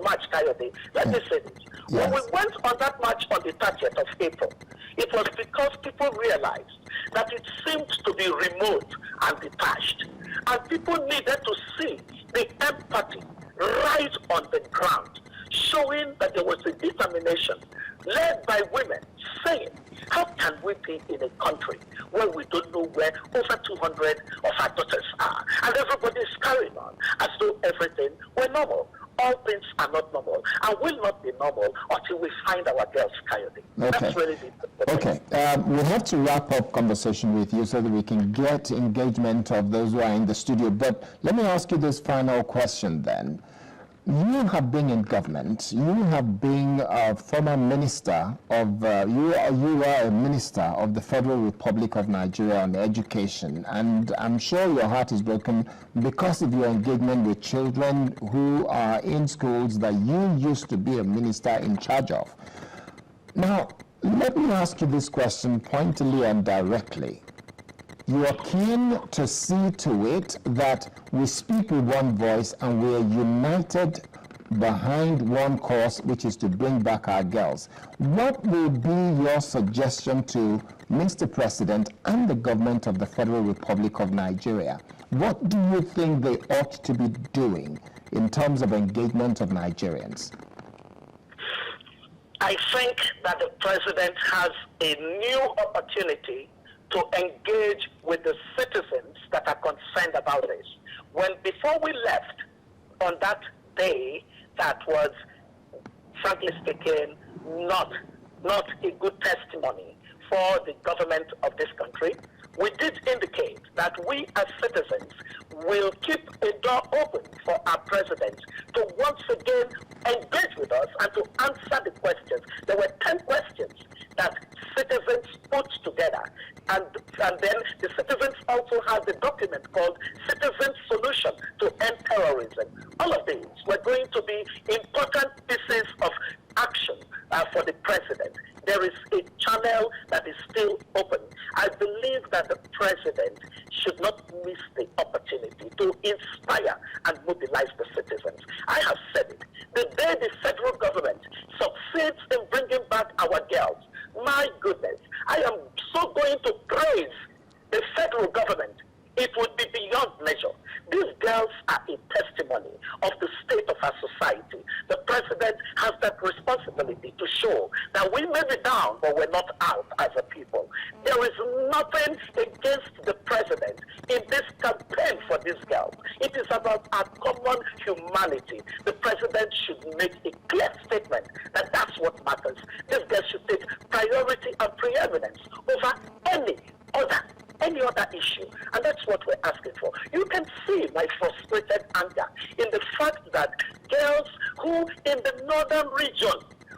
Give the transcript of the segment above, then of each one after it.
march, Coyote. Let me say this. When we went on that march on the 30th of April, it was because people realized that it seemed to be remote and detached. And people needed to see the empathy right on the ground, showing that there was a determination led by women saying, how can we be in a country where we don't know where over 200 of our daughters are? And everybody is carrying on as though everything were normal. All things are not normal and will not be normal until we find our girls, Coyote. Okay. That's really the Okay. We'll have to wrap up conversation with you so that we can get engagement of those who are in the studio. But let me ask you this final question then. You have been in government. You have been a former minister of, you are a minister of the Federal Republic of Nigeria on education. And I'm sure your heart is broken because of your engagement with children who are in schools that you used to be a minister in charge of. Now, let me ask you this question pointedly and directly. You are keen to see to it that we speak with one voice and we are united behind one cause, which is to bring back our girls. What will be your suggestion to Mr. President and the government of the Federal Republic of Nigeria? What do you think they ought to be doing in terms of engagement of Nigerians? I think that the president has a new opportunity to engage with the citizens that are concerned about this. Before we left on that day, that was, frankly speaking, not a good testimony for the government of this country, we did indicate that we as citizens will keep a door open for our president to once again engage with us and to answer the questions. There were 10 questions that citizens put together. And then the citizens also have the document called Citizen Solution to End Terrorism. All of these were going to be important pieces of action for the president. There is a channel that is still open. I believe that the president should not miss the opportunity to inspire and mobilize the citizens. I have said it. The day the federal government succeeds in bringing back our girls, my goodness, I am so going to praise the federal government. It would be beyond measure. These girls are a testimony of the state of our society. The president has that responsibility to show that we may be down, but we're not out as a people. There is nothing against the president in this campaign for these girls. It is about our common humanity. The president should make a clear statement that that's what matters. These girls should take priority and preeminence over any other issue, and that's what we're asking for. You can see my frustrated anger in the fact that girls who in the northern region,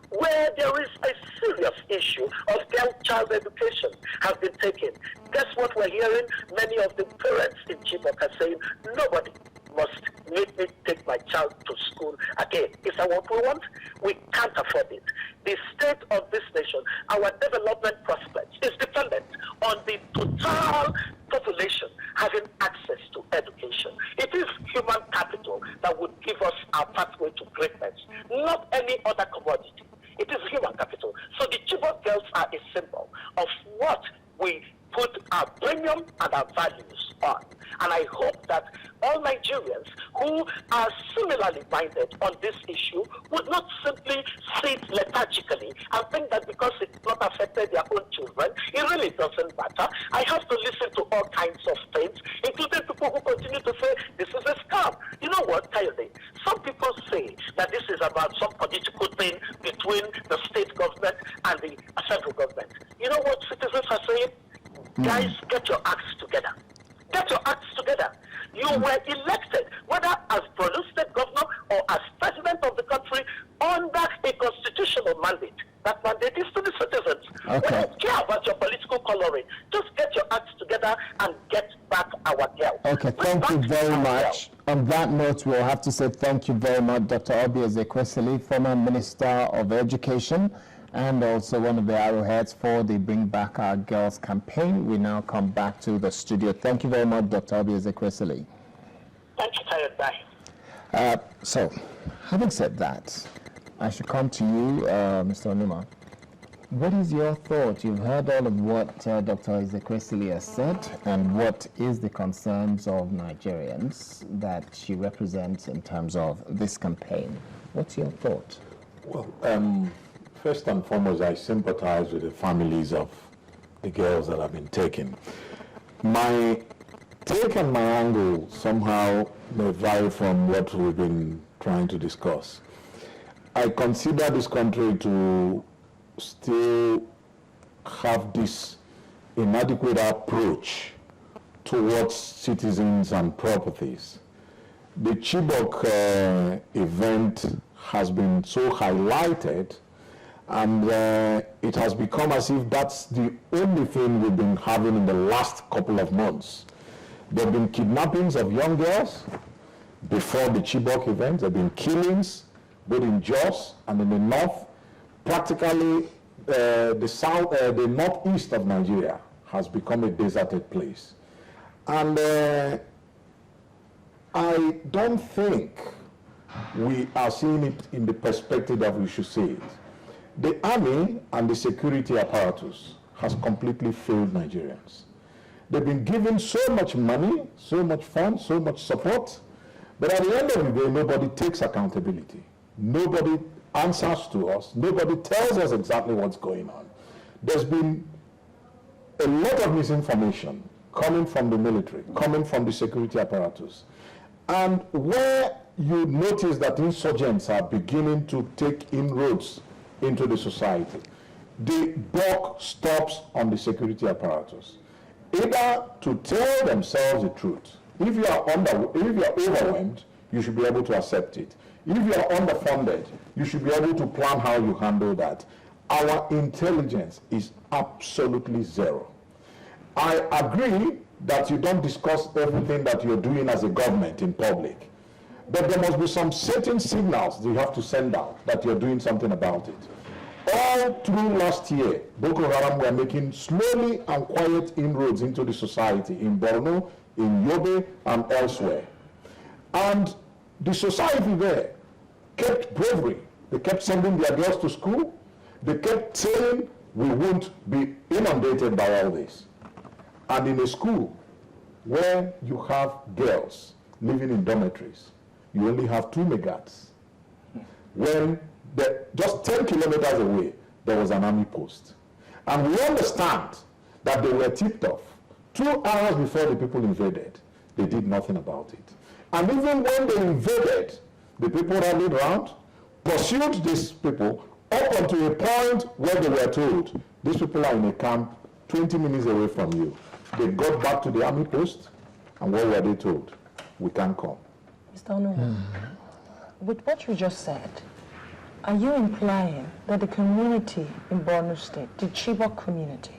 where there is a serious issue of girl child education, have been taken. Guess what we're hearing? Many of the parents in Chibok are saying, nobody must make me take my child to school again. Is that what we want? We can't afford it. The state of this nation, our development prospects, is dependent on the total population having access to education. It is human capital that would give us our pathway to greatness, not any other commodity. It is human capital. So the Chibok girls are a symbol of what we put our premium and our values on. And I hope that all Nigerians who are similarly minded on this issue would not simply sit lethargically and think that because it's not affected their own children, it really doesn't matter. I have to listen to all kinds of things, including people who continue to say this is a scam. You know what, Coyote? Some people say that this is about some political thing between the state government and the federal government. You know what citizens are saying? Guys, get your acts together. Get your acts together. You were elected, whether as Borno State governor or as president of the country, under a constitutional mandate. That mandate is to the citizens. Okay. We don't care about your political coloring. Just get your acts together and get back our girls. Okay, thank you very much. On that note, we'll have to say thank you very much, Dr. Obi Ezekwesili, former Minister of Education, and also one of the arrowheads for the Bring Back Our Girls campaign. We now come back to the studio. Thank you very much, Dr. Obi Ezekwesili. Thank you, Tyler. Bye. So, having said that, I should come to you, Mr. Onuma. What is your thought? You've heard all of what Dr. Ezekwesili has said, and what is the concerns of Nigerians that she represents in terms of this campaign? What's your thought? Well, first and foremost, I sympathize with the families of the girls that have been taken. My take and my angle somehow may vary from what we've been trying to discuss. I consider this country to still have this inadequate approach towards citizens and properties. The Chibok event has been so highlighted, and it has become as if that's the only thing we've been having in the last couple of months. There have been kidnappings of young girls before the Chibok event. There have been killings both in Jos and in the north. Practically, the northeast of Nigeria has become a deserted place. And I don't think we are seeing it in the perspective that we should see it. The army and the security apparatus has completely failed Nigerians. They've been given so much money, so much funds, so much support, but at the end of the day, nobody takes accountability. Nobody answers to us. Nobody tells us exactly what's going on. There's been a lot of misinformation coming from the military, coming from the security apparatus. And where you notice that insurgents are beginning to take inroads into the society, the buck stops on the security apparatus. Either to tell themselves the truth. If you are overwhelmed, you should be able to accept it. If you are underfunded, you should be able to plan how you handle that. Our intelligence is absolutely zero. I agree that you don't discuss everything that you're doing as a government in public, but there must be some certain signals that you have to send out that you're doing something about it. All through last year, Boko Haram were making slowly and quiet inroads into the society in Borno, in Yobe, and elsewhere. And the society there kept bravery. They kept sending their girls to school. They kept saying, we won't be inundated by all this. And in a school where you have girls living in dormitories, you only have 2 megats. When just 10 kilometers away, there was an army post. And we understand that they were tipped off 2 hours before the people invaded. They did nothing about it. And even when they invaded, the people rallied around, pursued these people up unto a point where they were told, these people are in a camp 20 minutes away from you. They got back to the army post, and what were they told? We can't come. Mr. Onuma, with what you just said, are you implying that the community in Borno State, the Chibok community,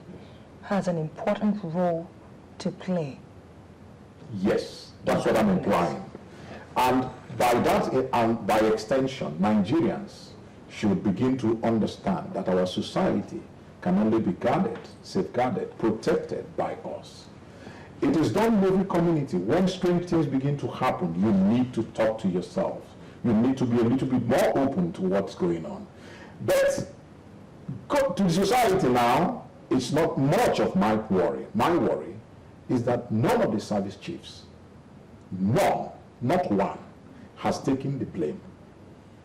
has an important role to play? Yes, that's what I'm implying. And by that, and by extension, Nigerians should begin to understand that our society can only be guarded, safeguarded, protected by us. It is done in every community. When strange things begin to happen, you need to talk to yourself. You need to be a little bit more open to what's going on. But to the society now, it's not much of my worry. My worry is that none of the service chiefs, none, not one, has taken the blame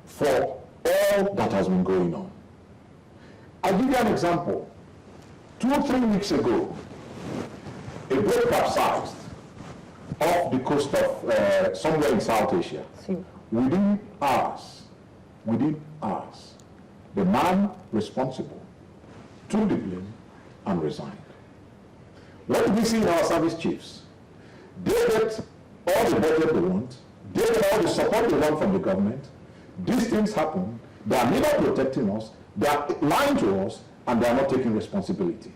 for all that has been going on. I'll give you an example. 2 or 3 weeks ago, a boat capsized off the coast of somewhere in South Asia. Within hours, the man responsible took the blame and resigned. What do we see in our service chiefs? They get all the budget they want, they get all the support they want from the government. These things happen, they are neither protecting us, they are lying to us, and they are not taking responsibility.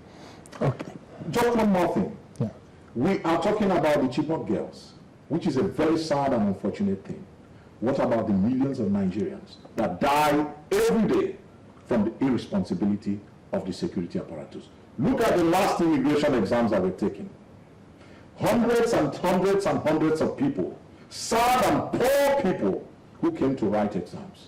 Okay. Just one more thing. Yeah. We are talking about the Chibok girls, which is a very sad and unfortunate thing. What about the millions of Nigerians that die every day from the irresponsibility of the security apparatus? Look at the last immigration exams that were taken. Hundreds and hundreds and hundreds of people sad and poor people who came to write exams.